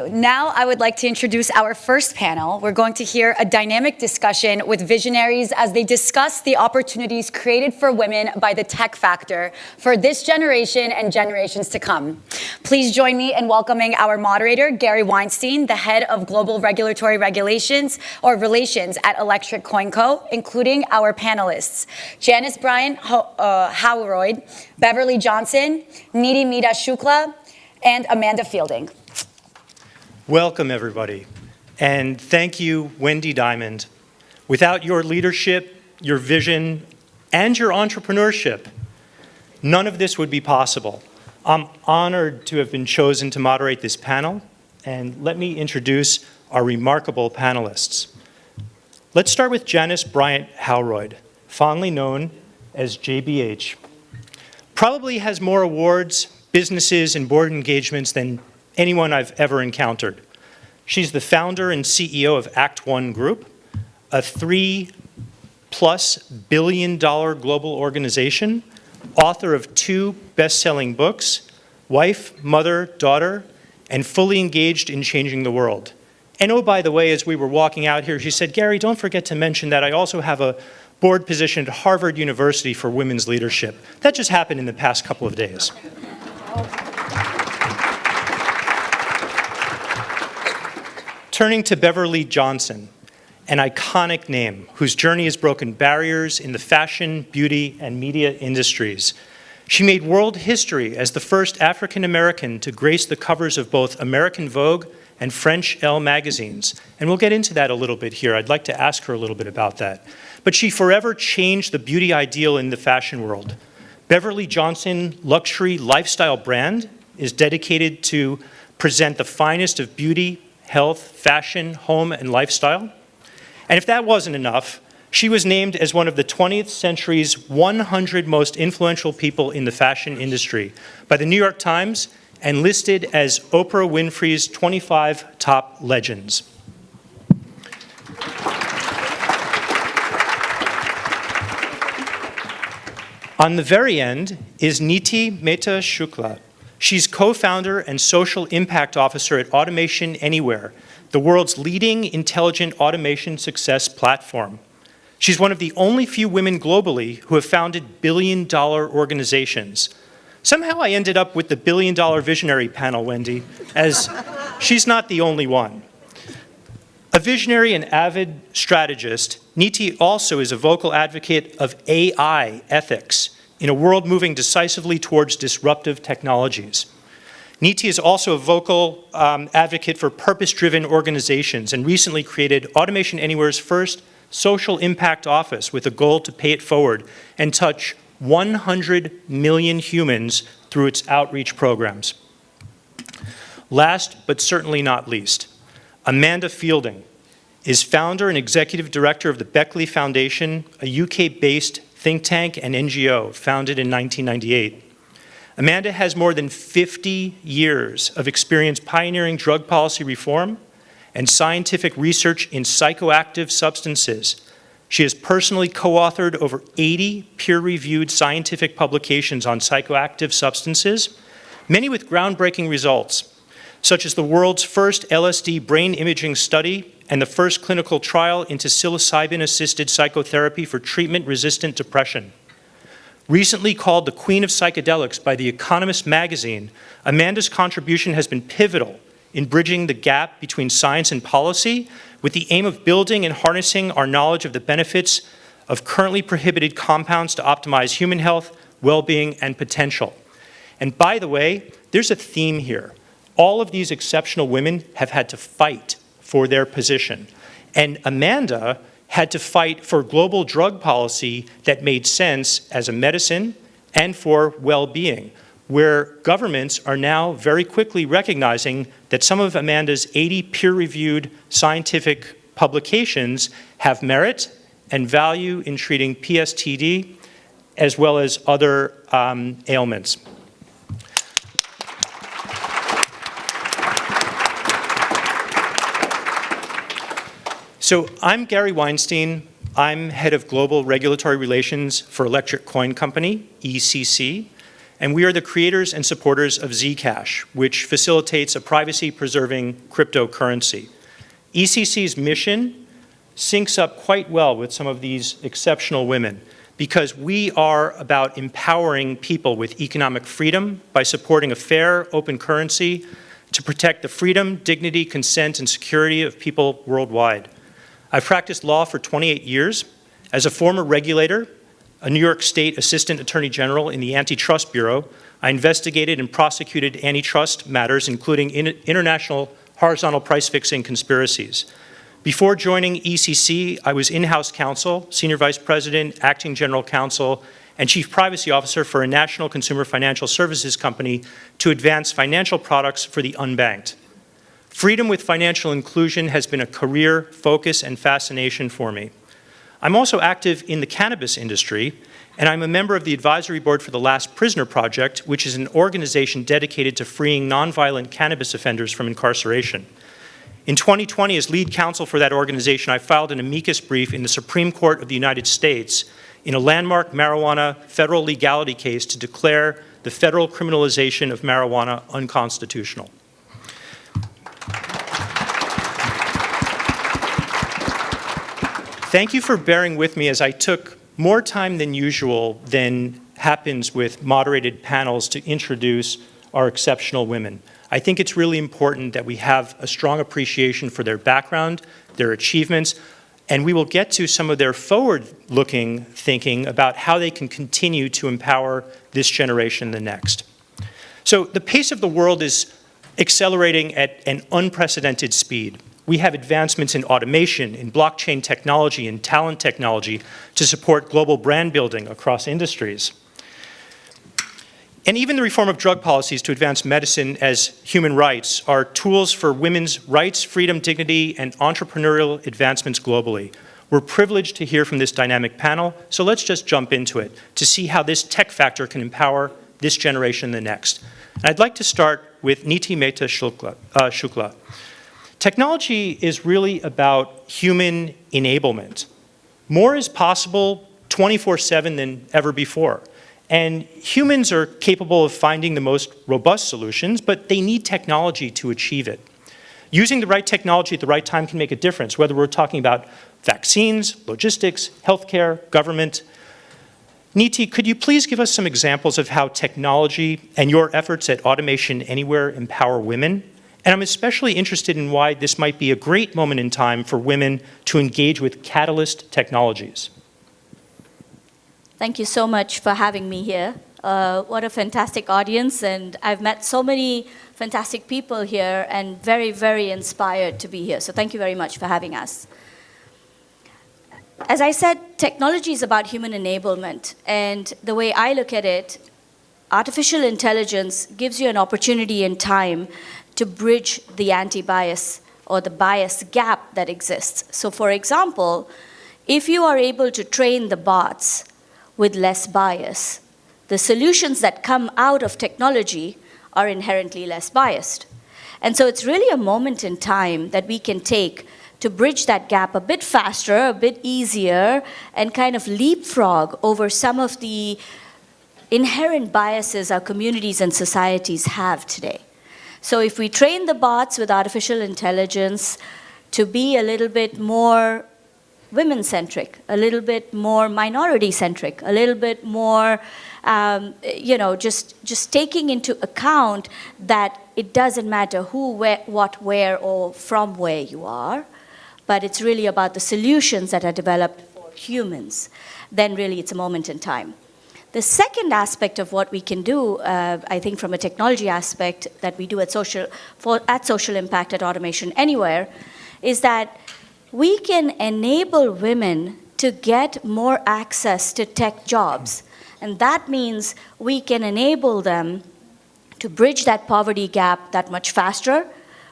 Now I would like to introduce our first panel. We're going to hear a dynamic discussion with visionaries as they discuss the opportunities created for women by the tech factor for this generation and generations to come. Please join me in welcoming our moderator, Gary Weinstein, the head of Global Regulatory Relations at Electric Coin Co., including our panelists, Janice Bryant Howroyd, Beverly Johnson, Nidhi Meeta Shukla, and Amanda Fielding. Welcome, everybody, and thank you, Wendy Diamond. Without your leadership, your vision, and your entrepreneurship, none of this would be possible. I'm honored to have been chosen to moderate this panel, and let me introduce our remarkable panelists. Let's start with Janice Bryant Howroyd, fondly known as JBH. Probably has more awards, businesses, and board engagements than anyone I've ever encountered. She's the founder and CEO of Act One Group, a $3+ billion global organization, author of 2 best-selling books, wife, mother, daughter, and fully engaged in changing the world. And oh, by the way, as we were walking out here, she said, Gary, don't forget to mention that I also have a board position at Harvard University for women's leadership. That just happened in the past couple of days. Turning to Beverly Johnson, an iconic name whose journey has broken barriers in the fashion, beauty, and media industries. She made world history as the first African American to grace the covers of both American Vogue and French Elle magazines. And we'll get into that a little bit here. I'd like to ask her a little bit about that. But she forever changed the beauty ideal in the fashion world. Beverly Johnson Luxury Lifestyle brand is dedicated to present the finest of beauty, health, fashion, home, and lifestyle. And if that wasn't enough, she was named as one of the 20th century's 100 most influential people in the fashion industry by the New York Times and listed as Oprah Winfrey's 25 top legends. On the very end is Nidhi Meeta Shukla. She's co-founder and social impact officer at Automation Anywhere, the world's leading intelligent automation success platform. She's one of the only few women globally who have founded billion-dollar organizations. Somehow I ended up with the billion-dollar visionary panel, Wendy, as she's not the only one. A visionary and avid strategist, Nidhi also is a vocal advocate of AI ethics in a world moving decisively towards disruptive technologies. Nidhi is also a vocal advocate for purpose-driven organizations and recently created Automation Anywhere's first social impact office with a goal to pay it forward and touch 100 million humans through its outreach programs. Last, but certainly not least, Amanda Fielding is founder and executive director of the Beckley Foundation, a UK-based think tank and NGO founded in 1998. Amanda has more than 50 years of experience pioneering drug policy reform and scientific research in psychoactive substances. She has personally co-authored over 80 peer-reviewed scientific publications on psychoactive substances, many with groundbreaking results, such as the world's first LSD brain imaging study and the first clinical trial into psilocybin-assisted psychotherapy for treatment-resistant depression. Recently called the Queen of Psychedelics by The Economist magazine, Amanda's contribution has been pivotal in bridging the gap between science and policy with the aim of building and harnessing our knowledge of the benefits of currently prohibited compounds to optimize human health, well-being, and potential. And by the way, there's a theme here. All of these exceptional women have had to fight for their position. And Amanda had to fight for global drug policy that made sense as a medicine and for well-being, where governments are now very quickly recognizing that some of Amanda's 80 peer-reviewed scientific publications have merit and value in treating PSTD as well as other ailments. So I'm Gary Weinstein. I'm head of global regulatory relations for Electric Coin Company, ECC. and we are the creators and supporters of Zcash, which facilitates a privacy-preserving cryptocurrency. ECC's mission syncs up quite well with some of these exceptional women because we are about empowering people with economic freedom by supporting a fair, open currency to protect the freedom, dignity, consent, and security of people worldwide. I've practiced law for 28 years. As a former regulator, a New York State Assistant Attorney General in the Antitrust Bureau, I investigated and prosecuted antitrust matters, including international horizontal price-fixing conspiracies. Before joining ECC, I was in-house counsel, senior vice president, acting general counsel, and chief privacy officer for a national consumer financial services company to advance financial products for the unbanked. Freedom with financial inclusion has been a career focus and fascination for me. I'm also active in the cannabis industry, and I'm a member of the advisory board for the Last Prisoner Project, which is an organization dedicated to freeing nonviolent cannabis offenders from incarceration. In 2020, as lead counsel for that organization, I filed an amicus brief in the Supreme Court of the United States in a landmark marijuana federal legality case to declare the federal criminalization of marijuana unconstitutional. Thank you for bearing with me as I took more time than usual than happens with moderated panels to introduce our exceptional women. I think it's really important that we have a strong appreciation for their background, their achievements, and we will get to some of their forward-looking thinking about how they can continue to empower this generation and the next. So the pace of the world is accelerating at an unprecedented speed. We have advancements in automation, in blockchain technology, and talent technology to support global brand building across industries. And even the reform of drug policies to advance medicine as human rights are tools for women's rights, freedom, dignity, and entrepreneurial advancements globally. We're privileged to hear from this dynamic panel, so let's just jump into it to see how this tech factor can empower this generation and the next. And I'd like to start with Niti Mehta Shukla. Technology is really about human enablement. More is possible 24/7 than ever before. And humans are capable of finding the most robust solutions, but they need technology to achieve it. Using the right technology at the right time can make a difference, whether we're talking about vaccines, logistics, healthcare, government. Niti, could you please give us some examples of how technology and your efforts at Automation Anywhere empower women? And I'm especially interested in why this might be a great moment in time for women to engage with catalyst technologies. Thank you so much for having me here. What a fantastic audience, and I've met so many fantastic people here and very, very inspired to be here. So thank you very much for having us. As I said, technology is about human enablement, and the way I look at it, artificial intelligence gives you an opportunity in time to bridge the anti-bias or the bias gap that exists. So for example, if you are able to train the bots with less bias, the solutions that come out of technology are inherently less biased. And so it's really a moment in time that we can take to bridge that gap a bit faster, a bit easier, and kind of leapfrog over some of the inherent biases our communities and societies have today. So if we train the bots with artificial intelligence to be a little bit more women-centric, a little bit more minority-centric, a little bit more, just taking into account that it doesn't matter who, where, what, where, or from where you are, but it's really about the solutions that are developed for humans, then really it's a moment in time. The second aspect of what we can do, I think from a technology aspect that we do at Social Impact at Automation Anywhere, is that we can enable women to get more access to tech jobs. And that means we can enable them to bridge that poverty gap that much faster,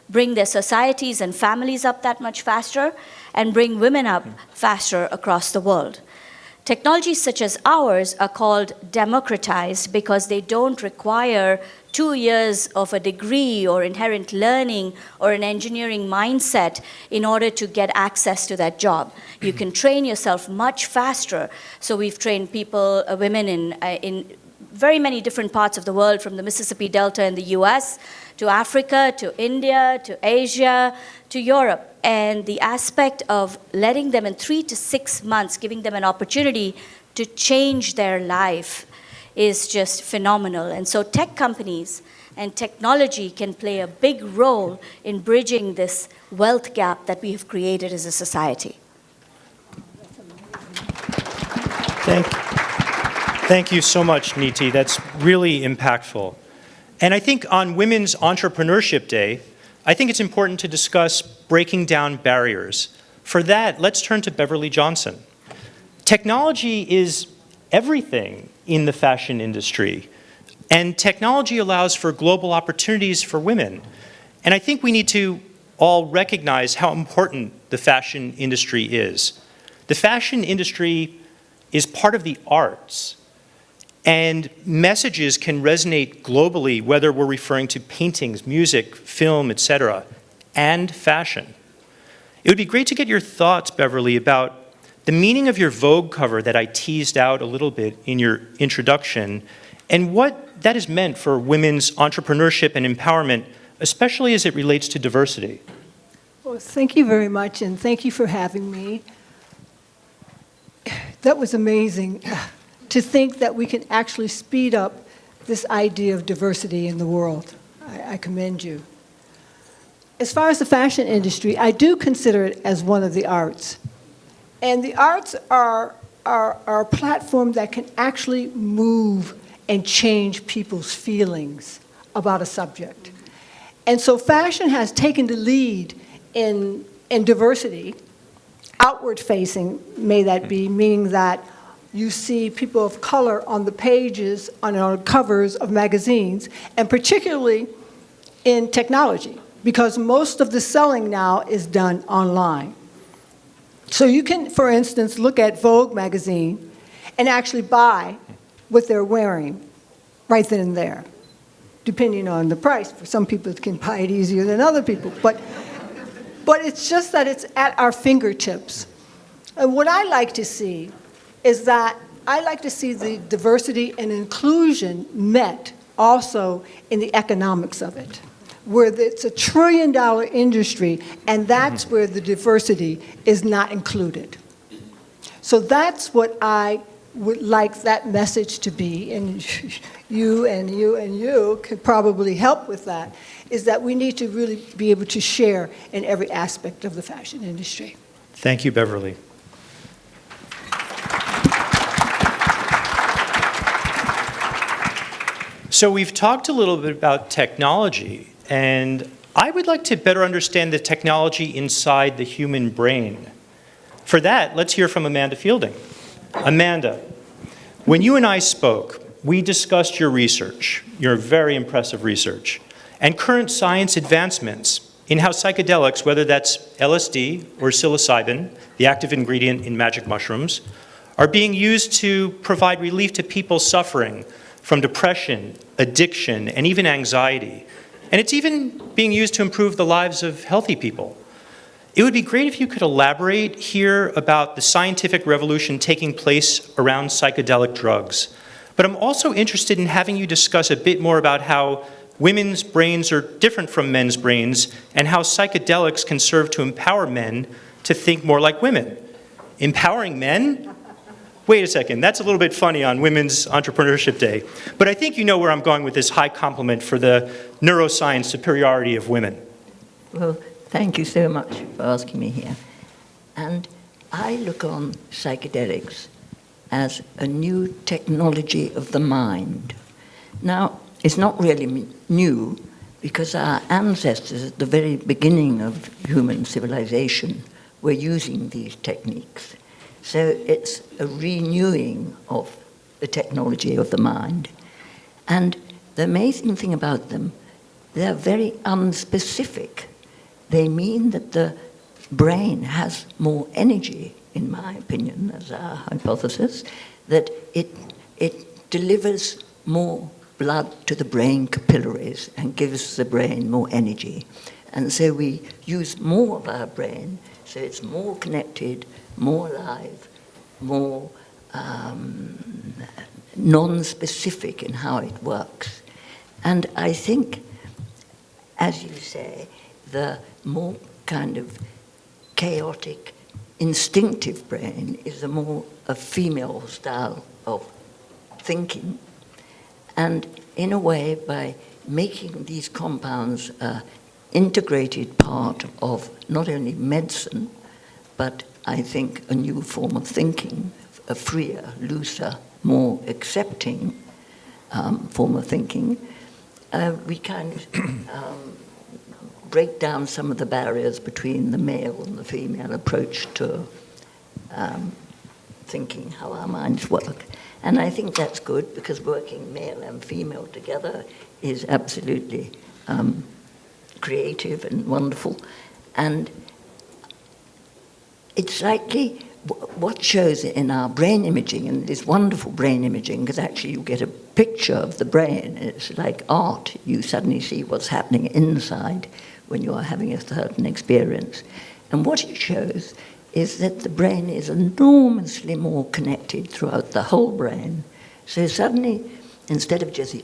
bring their societies and families up that much faster, and bring women up faster across the world. Technologies such as ours are called democratized because they don't require 2 years of a degree or inherent learning or an engineering mindset in order to get access to that job. You can train yourself much faster. So we've trained people, women in very many different parts of the world, from the Mississippi Delta in the US, to Africa, to India, to Asia, to Europe. And the aspect of letting them in 3 to 6 months, giving them an opportunity to change their life is just phenomenal. And so tech companies and technology can play a big role in bridging this wealth gap that we have created as a society. Thank you so much, Niti. That's really impactful. And I think on Women's Entrepreneurship Day, I think it's important to discuss breaking down barriers. For that, let's turn to Beverly Johnson. Technology is everything in the fashion industry, and technology allows for global opportunities for women. And I think we need to all recognize how important the fashion industry is. The fashion industry is part of the arts, and messages can resonate globally, whether we're referring to paintings, music, film, etc., and fashion. It would be great to get your thoughts, Beverly, about the meaning of your Vogue cover that I teased out a little bit in your introduction, and what that has meant for women's entrepreneurship and empowerment, especially as it relates to diversity. Well, thank you very much, and thank you for having me. That was amazing to think that we can actually speed up this idea of diversity in the world. I commend you. As far as the fashion industry, I do consider it as one of the arts. And the arts are a platform that can actually move and change people's feelings about a subject. And so fashion has taken the lead in diversity, outward facing, may that be, meaning that you see people of color on the pages, on our covers of magazines, and particularly in technology, because most of the selling now is done online. So you can, for instance, look at Vogue magazine and actually buy what they're wearing right then and there, depending on the price. For some people, it can buy it easier than other people. But it's just that it's at our fingertips. And what I like to see is that I like to see the diversity and inclusion met also in the economics of it, where it's a $1 trillion industry, and that's where the diversity is not included. So that's what I would like that message to be, and you could probably help with that, is that we need to really be able to share in every aspect of the fashion industry. Thank you, Beverly. So we've talked a little bit about technology, and I would like to better understand the technology inside the human brain. For that, let's hear from Amanda Fielding. Amanda, when you and I spoke, we discussed your research, your very impressive research, and current science advancements in how psychedelics, whether that's LSD or psilocybin, the active ingredient in magic mushrooms, are being used to provide relief to people suffering from depression, addiction, and even anxiety. And it's even being used to improve the lives of healthy people. It would be great if you could elaborate here about the scientific revolution taking place around psychedelic drugs. But I'm also interested in having you discuss a bit more about how women's brains are different from men's brains and how psychedelics can serve to empower men to think more like women. Empowering men? Wait a second, that's a little bit funny on Women's Entrepreneurship Day. But I think you know where I'm going with this high compliment for the neuroscience superiority of women. Well, thank you so much for asking me here. And I look on psychedelics as a new technology of the mind. Now, it's not really new, because our ancestors at the very beginning of human civilization were using these techniques. So it's a renewing of the technology of the mind. And the amazing thing about them, they're very unspecific. They mean that the brain has more energy, in my opinion, as our hypothesis, that it delivers more blood to the brain capillaries and gives the brain more energy. And so we use more of our brain, so it's more connected, more alive, more non-specific in how it works. And I think, as you say, the more kind of chaotic, instinctive brain is a female style of thinking. And in a way, by making these compounds an integrated part of not only medicine, but I think a new form of thinking, a freer, looser, more accepting form of thinking, we kind of break down some of the barriers between the male and the female approach to thinking, how our minds work. And I think that's good, because working male and female together is absolutely creative and wonderful. And it's likely what shows in our brain imaging, and this wonderful brain imaging, because actually you get a picture of the brain. It's like art. You suddenly see what's happening inside when you are having a certain experience. And what it shows is that the brain is enormously more connected throughout the whole brain. So suddenly, instead of just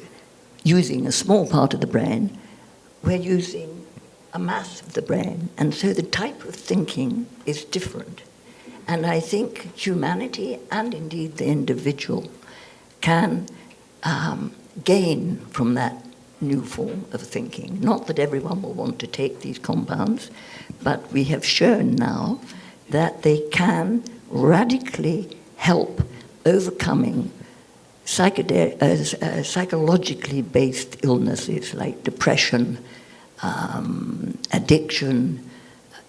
using a small part of the brain, we're using a mass of the brain. And so the type of thinking is different. And I think humanity, and indeed the individual, can gain from that new form of thinking. Not that everyone will want to take these compounds, but we have shown now that they can radically help overcoming psychologically based illnesses like depression, addiction,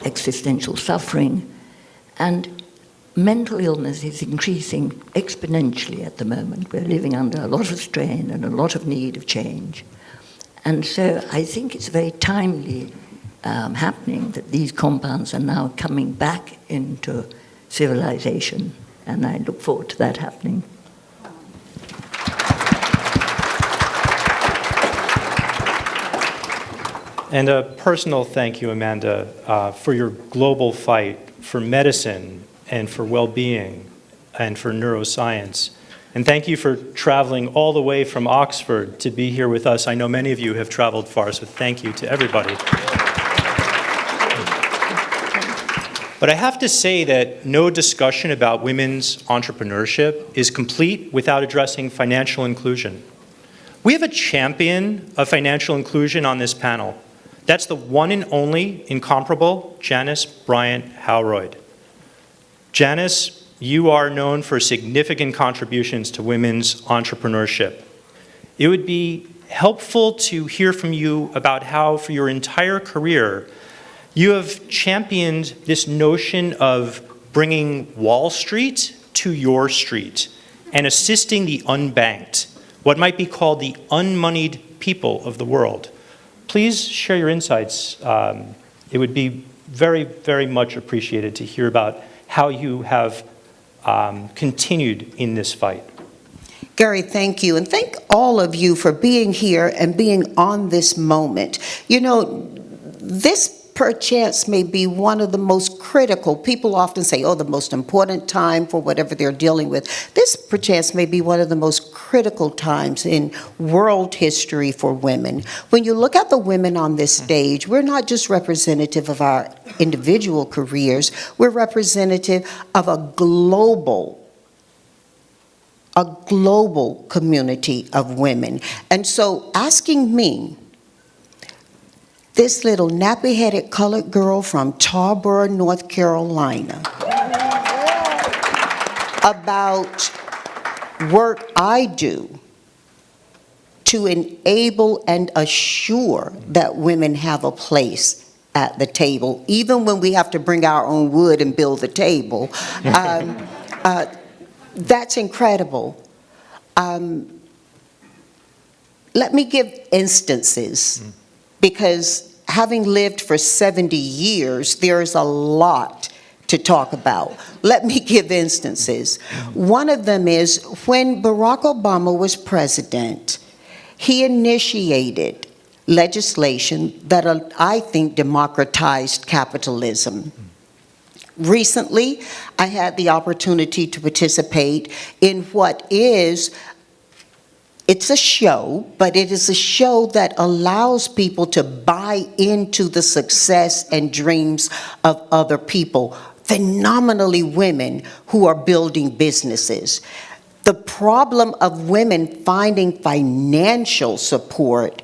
existential suffering, and mental illness is increasing exponentially at the moment. We're living under a lot of strain and a lot of need of change. And so I think it's very timely happening that these compounds are now coming back into civilization. And I look forward to that happening. And a personal thank you, Amanda, for your global fight for medicine and for well-being and for neuroscience. And thank you for traveling all the way from Oxford to be here with us. I know many of you have traveled far, so thank you to everybody. But I have to say that no discussion about women's entrepreneurship is complete without addressing financial inclusion. We have a champion of financial inclusion on this panel. That's the one and only incomparable Janice Bryant Howroyd. Janice, you are known for significant contributions to women's entrepreneurship. It would be helpful to hear from you about how, for your entire career, you have championed this notion of bringing Wall Street to your street and assisting the unbanked, what might be called the unmoneyed people of the world. Please share your insights. It would be very, very much appreciated to hear about how you have continued in this fight. Gary, thank you. And thank all of you for being here and being on this moment. You know, this perchance may be one of the most critical. People often say, oh, the most important time for whatever they're dealing with. This perchance may be one of the most critical times in world history for women. When you look at the women on this stage, we're not just representative of our individual careers, we're representative of a global community of women. And so asking me, this little nappy-headed colored girl from Tarboro, North Carolina, about work I do to enable and assure that women have a place at the table, even when we have to bring our own wood and build the table. That's incredible. Let me give instances, because having lived for 70 years, there is a lot to talk about. Let me give instances. One of them is when Barack Obama was president, he initiated legislation that I think democratized capitalism. Recently, I had the opportunity to participate in what is It's a show, but it is a show that allows people to buy into the success and dreams of other people, phenomenally women who are building businesses. The problem of women finding financial support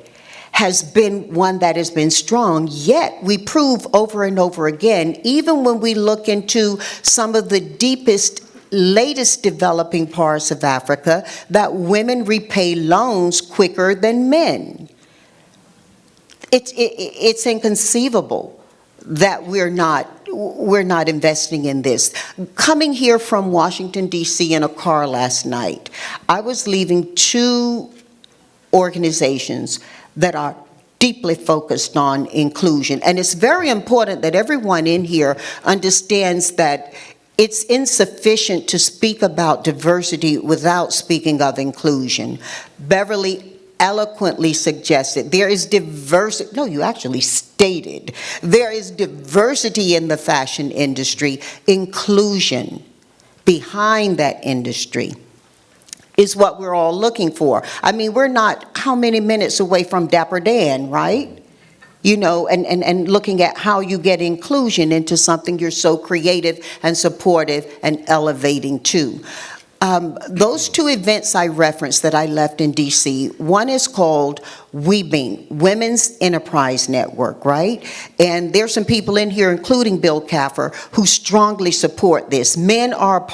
has been one that has been strong, yet we prove over and over again, even when we look into some of the deepest, latest developing parts of Africa, that women repay loans quicker than men. It's inconceivable that we're not investing in this. Coming here from Washington, D.C. in a car last night, I was leaving two organizations that are deeply focused on inclusion. And it's very important that everyone in here understands that it's insufficient to speak about diversity without speaking of inclusion. Beverly eloquently suggested there is diversity, no, you actually stated, there is diversity in the fashion industry. Inclusion behind that industry is what we're all looking for. I mean, we're not how many minutes away from Dapper Dan, right? You know, and looking at how you get inclusion into something you're so creative and supportive and elevating to. Those two events I referenced that I left in DC, one is called WED, Women's Enterprise Network, right? And there's some people in here, including Bill Caffer, who strongly support this. Men are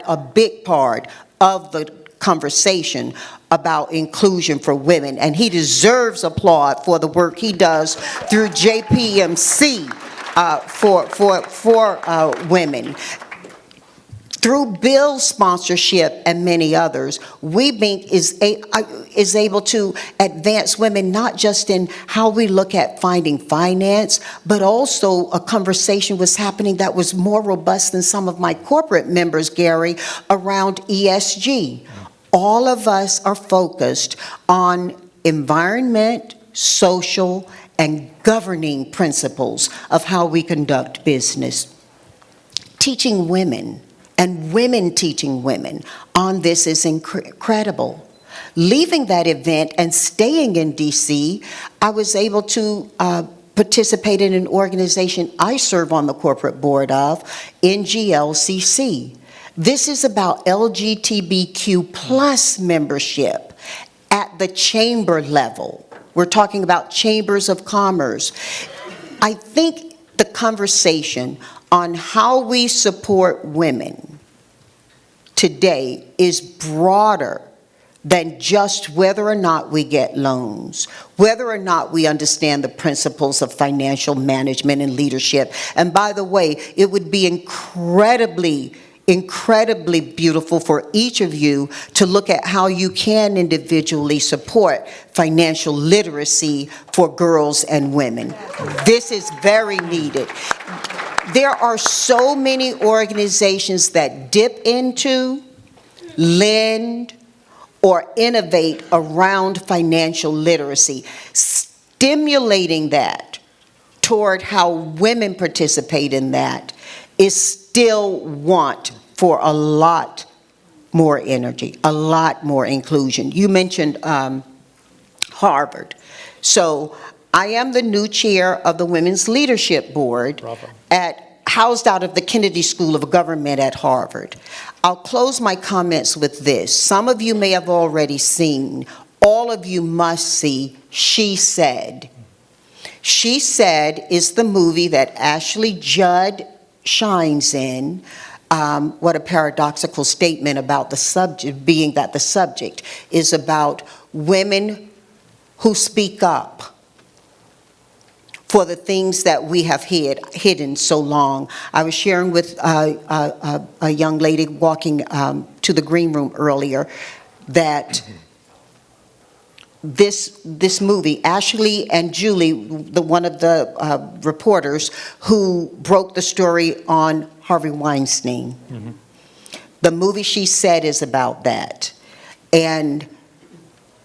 a big part of the conversation about inclusion for women, and he deserves applaud for the work he does through JPMC for women. Through Bill's sponsorship and many others, WeBink is able to advance women not just in how we look at finding finance, but also a conversation was happening that was more robust than some of my corporate members, Gary, around ESG. All of us are focused on environment, social, and governing principles of how we conduct business. Teaching women and women teaching women on this is incredible. Leaving that event and staying in DC, I was able to participate in an organization I serve on the corporate board of, NGLCC. This is about LGBTQ plus membership at the chamber level. We're talking about chambers of commerce. I think the conversation on how we support women today is broader than just whether or not we get loans, whether or not we understand the principles of financial management and leadership. And by the way, it would be incredibly beautiful for each of you to look at how you can individually support financial literacy for girls and women. This is very needed. There are so many organizations that dip into, lend, or innovate around financial literacy, stimulating that toward how women participate in that is still want for a lot more energy, a lot more inclusion. You mentioned Harvard. So I am the new chair of the Women's Leadership Board housed out of the Kennedy School of Government at Harvard. I'll close my comments with this. Some of you may have already seen, all of you must see, She Said. She Said is the movie that Ashley Judd shines in. What a paradoxical statement about the subject, being that the subject is about women who speak up for the things that we have hidden so long. I was sharing with a young lady walking to the green room earlier that this movie, Ashley and Julie, one of the reporters who broke the story on Harvey Weinstein. Mm-hmm. The movie She Said is about that. And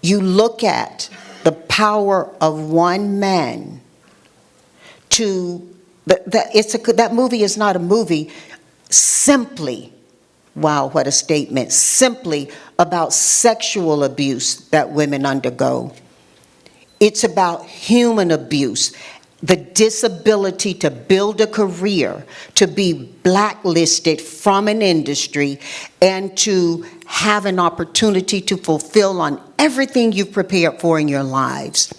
you look at the power of one man that movie is not a movie simply wow, what a statement, simply about sexual abuse that women undergo. It's about human abuse, the disability to build a career, to be blacklisted from an industry, and to have an opportunity to fulfill on everything you've prepared for in your lives.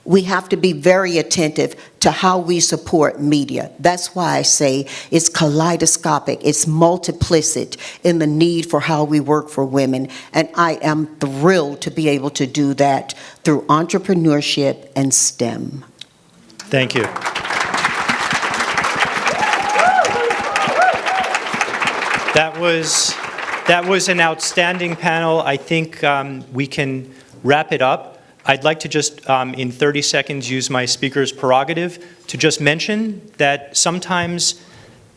We have to be very attentive to how we support media. That's why I say it's kaleidoscopic, it's multiplicit in the need for how we work for women. And I am thrilled to be able to do that through entrepreneurship and STEM. Thank you. That was an outstanding panel. I think we can wrap it up. I'd like to just, in 30 seconds, use my speaker's prerogative to just mention that sometimes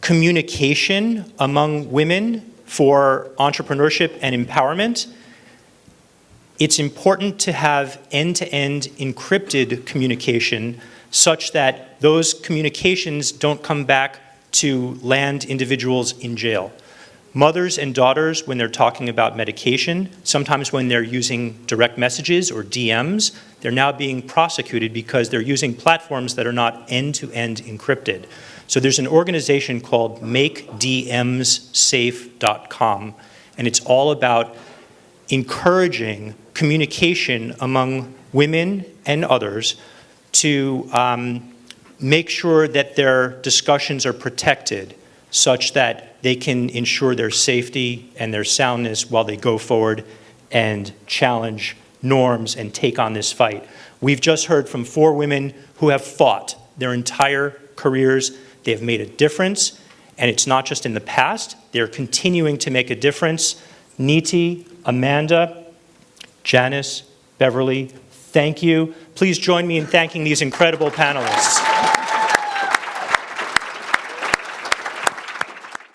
communication among women for entrepreneurship and empowerment, it's important to have end-to-end encrypted communication such that those communications don't come back to land individuals in jail. Mothers and daughters, when they're talking about medication, sometimes when they're using direct messages or DMs, they're now being prosecuted because they're using platforms that are not end-to-end encrypted. So there's an organization called MakeDMsSafe.com, and it's all about encouraging communication among women and others to make sure that their discussions are protected such that they can ensure their safety and their soundness while they go forward and challenge norms and take on this fight. We've just heard from 4 women who have fought their entire careers. They have made a difference, and it's not just in the past. They're continuing to make a difference. Niti, Amanda, Janice, Beverly, thank you. Please join me in thanking these incredible panelists.